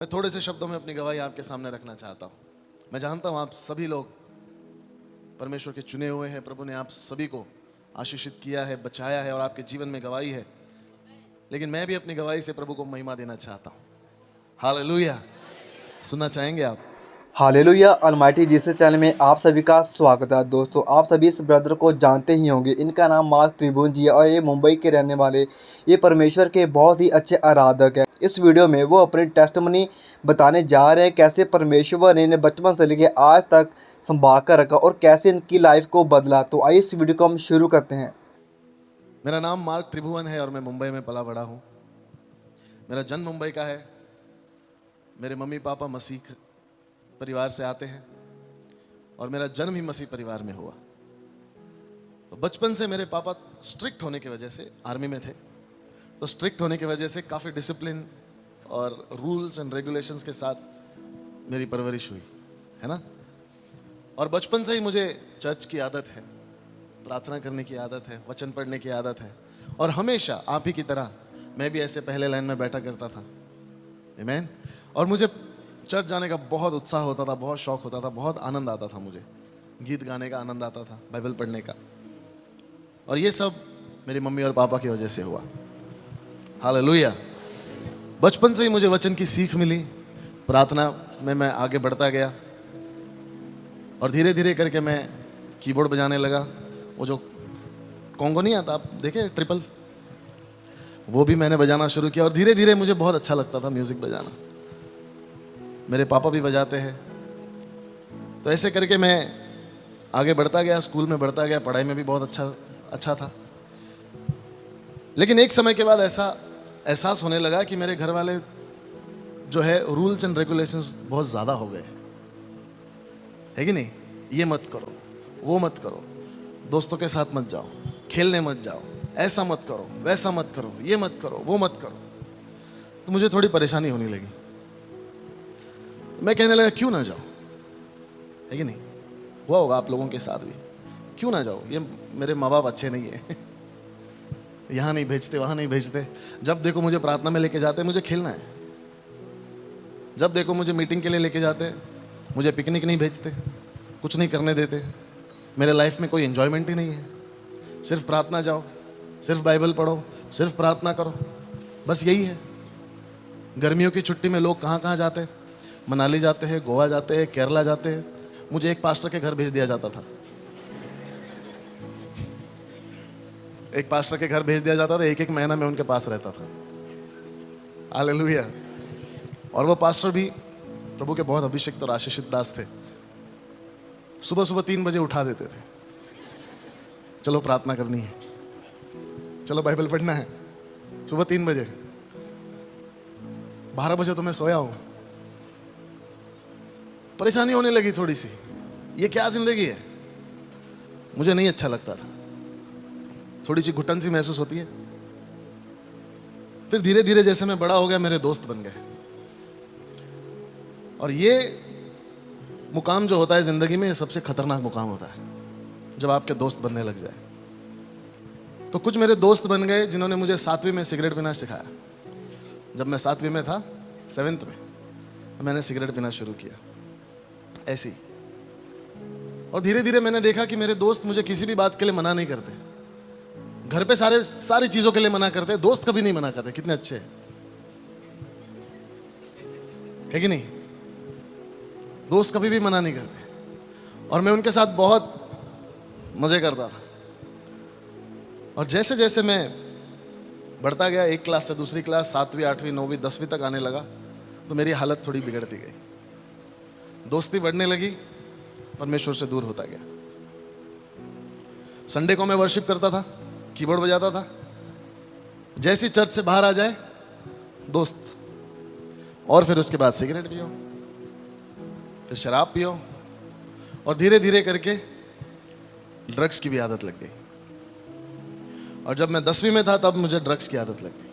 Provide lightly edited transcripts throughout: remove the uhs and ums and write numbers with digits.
मैं थोड़े से शब्दों में अपनी गवाही आपके सामने रखना चाहता हूँ। मैं जानता हूँ आप सभी लोग परमेश्वर के चुने हुए हैं। प्रभु ने आप सभी को आशीषित किया है, बचाया है और आपके जीवन में गवाही है। लेकिन मैं भी अपनी गवाही से प्रभु को महिमा देना चाहता हूँ। हालेलुया। सुनना चाहेंगे आप? हालेलुया। अलमाइटी जीसस चैनल में आप सभी का स्वागत है। दोस्तों, आप सभी इस ब्रदर को जानते ही होंगे। इनका नाम मार्क त्रिभुवन जी है और ये मुंबई के रहने वाले ये परमेश्वर के बहुत ही अच्छे आराधक हैं। इस वीडियो में वो अपनी टेस्टमनी बताने जा रहे हैं, कैसे परमेश्वर ने इन्हें बचपन से लेकर आज तक संभाल कर रखा और कैसे इनकी लाइफ को बदला। तो आइए इस वीडियो को हम शुरू करते हैं। मेरा नाम मार्क त्रिभुवन है और मैं मुंबई में पला बड़ा हूँ। मेरा जन्म मुंबई का है। मेरे मम्मी पापा मसीह परिवार से आते हैं और मेरा जन्म ही मसीह परिवार में हुआ। तो बचपन से मेरे पापा स्ट्रिक्ट होने की वजह से आर्मी में थे, तो स्ट्रिक्ट होने की वजह से काफ़ी डिसिप्लिन और रूल्स एंड रेगुलेशंस के साथ मेरी परवरिश हुई, है ना। और बचपन से ही मुझे चर्च की आदत है, प्रार्थना करने की आदत है, वचन पढ़ने की आदत है। और हमेशा आप ही की तरह मैं भी ऐसे पहले लाइन में बैठा करता था। आमीन। और मुझे चर्च जाने का बहुत उत्साह होता था, बहुत शौक होता था, बहुत आनंद आता था। मुझे गीत गाने का आनंद आता था, बाइबल पढ़ने का। और ये सब मेरी मम्मी और पापा की वजह से हुआ। हालेलुया। बचपन से ही मुझे वचन की सीख मिली। प्रार्थना में मैं आगे बढ़ता गया और धीरे धीरे करके मैं कीबोर्ड बजाने लगा। वो जो कॉन्गो नहीं आता, आप देखे ट्रिपल, वो भी मैंने बजाना शुरू किया और धीरे धीरे मुझे बहुत अच्छा लगता था म्यूजिक बजाना। मेरे पापा भी बजाते हैं। तो ऐसे करके मैं आगे बढ़ता गया, स्कूल में बढ़ता गया, पढ़ाई में भी बहुत अच्छा था। लेकिन एक समय के बाद ऐसा एहसास होने लगा कि मेरे घर वाले जो है रूल्स एंड रेगुलेशंस बहुत ज़्यादा हो गए, है कि नहीं। ये मत करो, वो मत करो, दोस्तों के साथ मत जाओ, खेलने मत जाओ, ऐसा मत करो, वैसा मत करो, ये मत करो, वो मत करो। तो मुझे थोड़ी परेशानी होने लगी। तो मैं कहने लगा क्यों ना जाओ, है कि नहीं। हुआ होगा आप लोगों के साथ भी, क्यों ना जाओ, ये मेरे माँ बाप अच्छे नहीं है यहाँ नहीं भेजते, वहाँ नहीं भेजते। जब देखो मुझे प्रार्थना में लेके जाते, मुझे खेलना है। जब देखो मुझे मीटिंग के लिए लेके जाते, मुझे पिकनिक नहीं भेजते, कुछ नहीं करने देते। मेरे लाइफ में कोई एंजॉयमेंट ही नहीं है। सिर्फ प्रार्थना जाओ, सिर्फ बाइबल पढ़ो, सिर्फ प्रार्थना करो, बस यही है। गर्मियों की छुट्टी में लोग कहाँ कहाँ जाते हैं, मनाली जाते हैं, गोवा जाते हैं, केरला जाते हैं। मुझे एक पास्टर के घर भेज दिया जाता था। एक पास्टर के घर भेज दिया जाता था, एक एक महीना में उनके पास रहता था। हालेलुया। और वो पास्टर भी प्रभु के बहुत अभिषिक्त और आशीषित दास थे। सुबह सुबह 3 बजे उठा देते थे, चलो प्रार्थना करनी है, चलो बाइबल पढ़ना है। सुबह 3 बजे, 12 बजे तो मैं सोया हूं। परेशानी होने लगी थोड़ी सी, ये क्या जिंदगी है, मुझे नहीं अच्छा लगता था। थोड़ी सी घुटन सी महसूस होती है। फिर धीरे धीरे जैसे मैं बड़ा हो गया, मेरे दोस्त बन गए। और ये मुकाम जो होता है जिंदगी में, सबसे खतरनाक मुकाम होता है जब आपके दोस्त बनने लग जाए। तो कुछ मेरे दोस्त बन गए जिन्होंने मुझे 7वीं में सिगरेट पीना सिखाया। जब मैं 7वीं में था, 7th में, मैंने सिगरेट पीना शुरू किया ऐसे ही। और धीरे धीरे मैंने देखा कि मेरे दोस्त मुझे किसी भी बात के लिए मना नहीं करते। घर पे सारी चीजों के लिए मना करते, दोस्त कभी नहीं मना करते। कितने अच्छे हैं, है कि नहीं। दोस्त कभी भी मना नहीं करते और मैं उनके साथ बहुत मजे करता था। और जैसे जैसे मैं बढ़ता गया, एक क्लास से दूसरी क्लास, 7वीं 8वीं 9वीं 10वीं तक आने लगा, तो मेरी हालत थोड़ी बिगड़ती गई। दोस्ती बढ़ने लगी, परमेश्वर से दूर होता गया। संडे को मैं वर्शिप करता था, कीबोर्ड बजाता था। जैसे चर्च से बाहर आ जाए दोस्त, और फिर उसके बाद सिगरेट पियो, फिर शराब पियो, और धीरे धीरे करके ड्रग्स की भी आदत लग गई। और जब मैं 10वीं में था, तब मुझे ड्रग्स की आदत लग गई।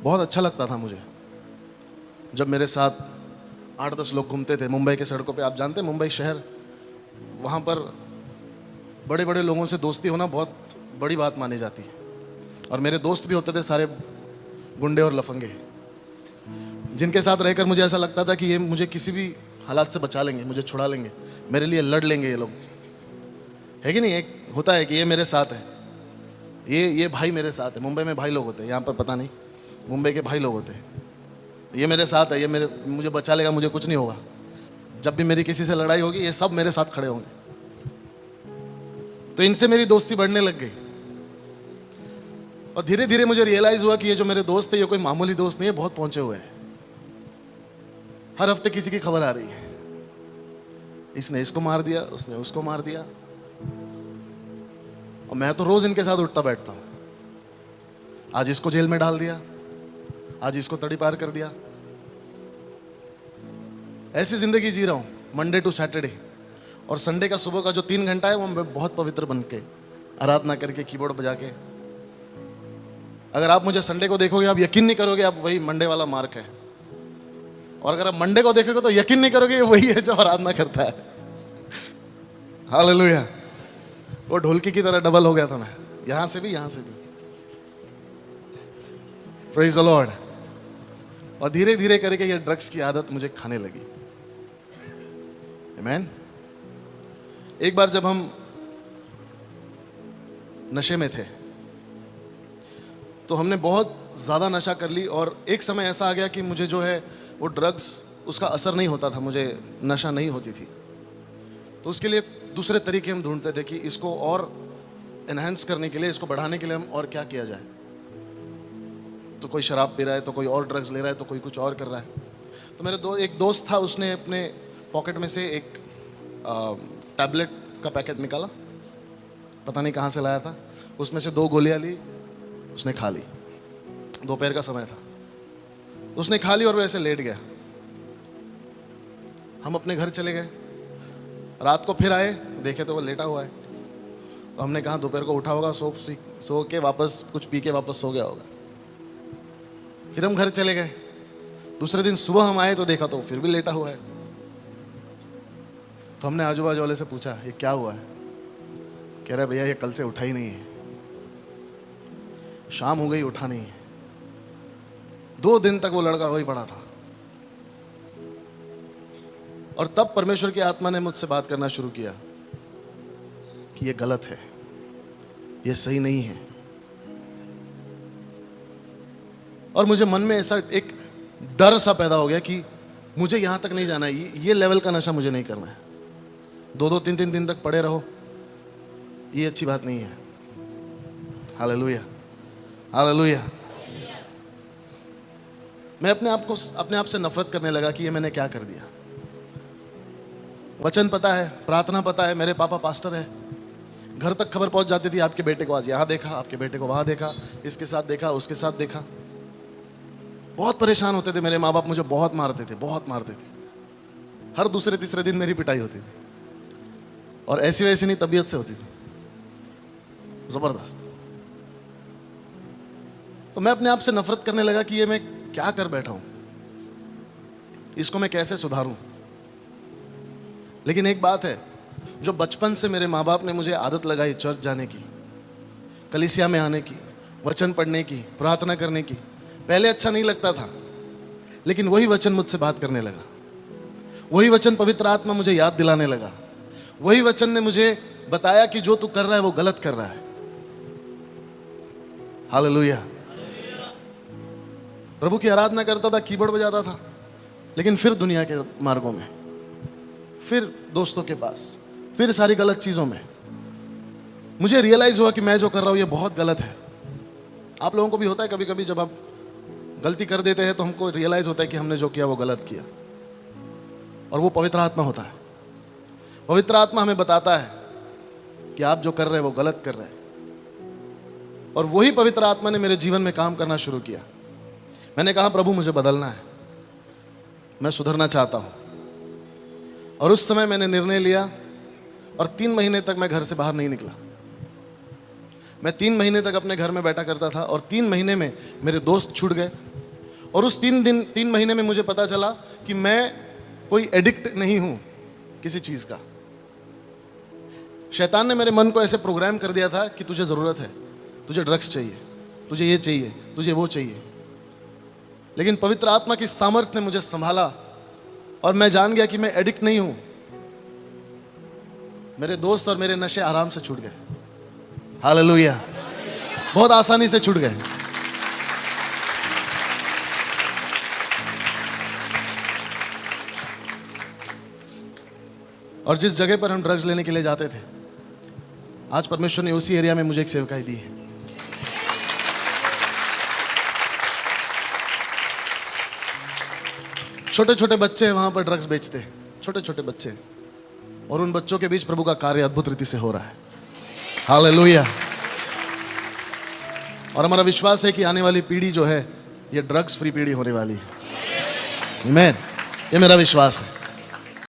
बहुत अच्छा लगता था मुझे जब मेरे साथ 8-10 लोग घूमते थे मुंबई के सड़कों पे। आप जानते हैं मुंबई शहर, वहाँ पर बड़े बड़े लोगों से दोस्ती होना बहुत बड़ी बात मानी जाती है। और मेरे दोस्त भी होते थे सारे गुंडे और लफंगे, जिनके साथ रहकर मुझे ऐसा लगता था कि ये मुझे किसी भी हालात से बचा लेंगे, मुझे छुड़ा लेंगे, मेरे लिए लड़ लेंगे ये लोग, है कि नहीं। एक होता है कि ये मेरे साथ है, ये भाई मेरे साथ है। मुंबई में भाई लोग होते हैं, यहाँ पर पता नहीं, मुंबई के भाई लोग होते हैं। ये मेरे साथ है, ये मुझे बचा लेगा, मुझे कुछ नहीं होगा। जब भी मेरी किसी से लड़ाई होगी ये सब मेरे साथ खड़े होंगे। तो इनसे मेरी दोस्ती बढ़ने लग गई और धीरे धीरे मुझे रियलाइज हुआ कि ये जो मेरे दोस्त है ये कोई मामूली दोस्त नहीं है, बहुत पहुंचे हुए हैं। हर हफ्ते किसी की खबर आ रही है, इसने इसको मार दिया, उसने उसको मार दिया, और मैं तो रोज इनके साथ उठता बैठता हूं। आज इसको जेल में डाल दिया, आज इसको तड़ी पार कर दिया। ऐसी जिंदगी जी रहा हूं मंडे टू सैटरडे, और संडे का सुबह का जो 3 घंटा है वो मैं बहुत पवित्र बन के आराधना करके कीबोर्ड बजा के। अगर आप मुझे संडे को देखोगे आप यकीन नहीं करोगे आप वही मंडे वाला मार्क है, और अगर आप मंडे को देखोगे तो यकीन नहीं करोगे ये वही है जो आराधना करता है। हालेलुया। वो ढोलकी की तरह डबल हो गया था मैं, यहां से भी यहां से भी। Praise the Lord. और धीरे धीरे करके ये ड्रग्स की आदत मुझे खाने लगी। आमीन। एक बार जब हम नशे में थे तो हमने बहुत ज़्यादा नशा कर ली, और एक समय ऐसा आ गया कि मुझे जो है वो ड्रग्स उसका असर नहीं होता था, मुझे नशा नहीं होती थी। तो उसके लिए दूसरे तरीके हम ढूंढते थे कि इसको और एनहांस करने के लिए, इसको बढ़ाने के लिए हम और क्या किया जाए। तो कोई शराब पी रहा है, तो कोई और ड्रग्स ले रहा है, तो कोई कुछ और कर रहा है। तो मेरे एक दोस्त था, उसने अपने पॉकेट में से एक टैबलेट का पैकेट निकाला, पता नहीं कहाँ से लाया था, उसमें से 2 गोलियां ली, उसने खा ली। दोपहर का समय था, उसने खा ली और वो ऐसे लेट गया। हम अपने घर चले गए, रात को फिर आए, देखे तो वो लेटा हुआ है। तो हमने कहा दोपहर को उठा होगा, सो के वापस कुछ पी के वापस सो गया होगा। फिर हम घर चले गए, दूसरे दिन सुबह हम आए तो देखा तो फिर भी लेटा हुआ है। तो हमने आजू बाजू वाले से पूछा ये क्या हुआ है। कह रहा है भैया ये कल से उठा ही नहीं है, शाम हो गई उठा नहीं है। 2 दिन तक वो लड़का वही पड़ा था। और तब परमेश्वर की आत्मा ने मुझसे बात करना शुरू किया कि ये गलत है, ये सही नहीं है। और मुझे मन में ऐसा एक डर सा पैदा हो गया कि मुझे यहां तक नहीं जाना है, ये लेवल का नशा मुझे नहीं करना है। 2-2 3-3 दिन तक पड़े रहो, ये अच्छी बात नहीं है। Hallelujah, hallelujah. मैं अपने आप से नफरत करने लगा कि ये मैंने क्या कर दिया। वचन पता है, प्रार्थना पता है, मेरे पापा पास्टर है, घर तक खबर पहुंच जाती थी आपके बेटे को आज यहाँ देखा, आपके बेटे को वहां देखा, इसके साथ देखा, उसके साथ देखा। बहुत परेशान होते थे मेरे माँ बाप, मुझे बहुत मारते थे, बहुत मारते थे। हर दूसरे तीसरे दिन मेरी पिटाई होती थी, और ऐसी वैसी नहीं, तबीयत से होती थी, जबरदस्त। तो मैं अपने आप से नफरत करने लगा कि ये मैं क्या कर बैठा हूं, इसको मैं कैसे सुधारूं। लेकिन एक बात है, जो बचपन से मेरे माँ बाप ने मुझे आदत लगाई चर्च जाने की, कलीसिया में आने की, वचन पढ़ने की, प्रार्थना करने की, पहले अच्छा नहीं लगता था, लेकिन वही वचन मुझसे बात करने लगा। वही वचन पवित्र आत्मा मुझे याद दिलाने लगा। वही वचन ने मुझे बताया कि जो तू कर रहा है वो गलत कर रहा है। हालेलुया। प्रभु की आराधना करता था, कीबोर्ड बजाता था, लेकिन फिर दुनिया के मार्गों में, फिर दोस्तों के पास, फिर सारी गलत चीजों में। मुझे रियलाइज हुआ कि मैं जो कर रहा हूं ये बहुत गलत है। आप लोगों को भी होता है कभी कभी, जब आप गलती कर देते हैं तो हमको रियलाइज होता है कि हमने जो किया वो गलत किया, और वो पवित्र आत्मा होता है। पवित्र आत्मा हमें बताता है कि आप जो कर रहे हैं वो गलत कर रहे हैं। और वही पवित्र आत्मा ने मेरे जीवन में काम करना शुरू किया। मैंने कहा प्रभु मुझे बदलना है, मैं सुधरना चाहता हूं। और उस समय मैंने निर्णय लिया, और 3 महीने तक मैं घर से बाहर नहीं निकला। मैं 3 महीने तक अपने घर में बैठा करता था, और 3 महीने में मेरे दोस्त छूट गए। और उस 3 महीने में मुझे पता चला कि मैं कोई एडिक्ट नहीं हूं किसी चीज का। शैतान ने मेरे मन को ऐसे प्रोग्राम कर दिया था कि तुझे जरूरत है, तुझे ड्रग्स चाहिए, तुझे ये चाहिए, तुझे वो चाहिए। लेकिन पवित्र आत्मा की सामर्थ्य ने मुझे संभाला और मैं जान गया कि मैं एडिक्ट नहीं हूं। मेरे दोस्त और मेरे नशे आराम से छूट गए। हालेलुया, बहुत आसानी से छूट गए। और जिस जगह पर हम ड्रग्स लेने के लिए जाते थे, आज परमेश्वर ने उसी एरिया में मुझे एक सेवकाई दी है। छोटे छोटे बच्चे वहां पर ड्रग्स बेचते हैं, छोटे छोटे बच्चे, और उन बच्चों के बीच प्रभु का कार्य अद्भुत रीति से हो रहा है। हालेलुया। और हमारा विश्वास है कि आने वाली पीढ़ी जो है, ये ड्रग्स फ्री पीढ़ी होने वाली है। आमीन, ये मेरा विश्वास है।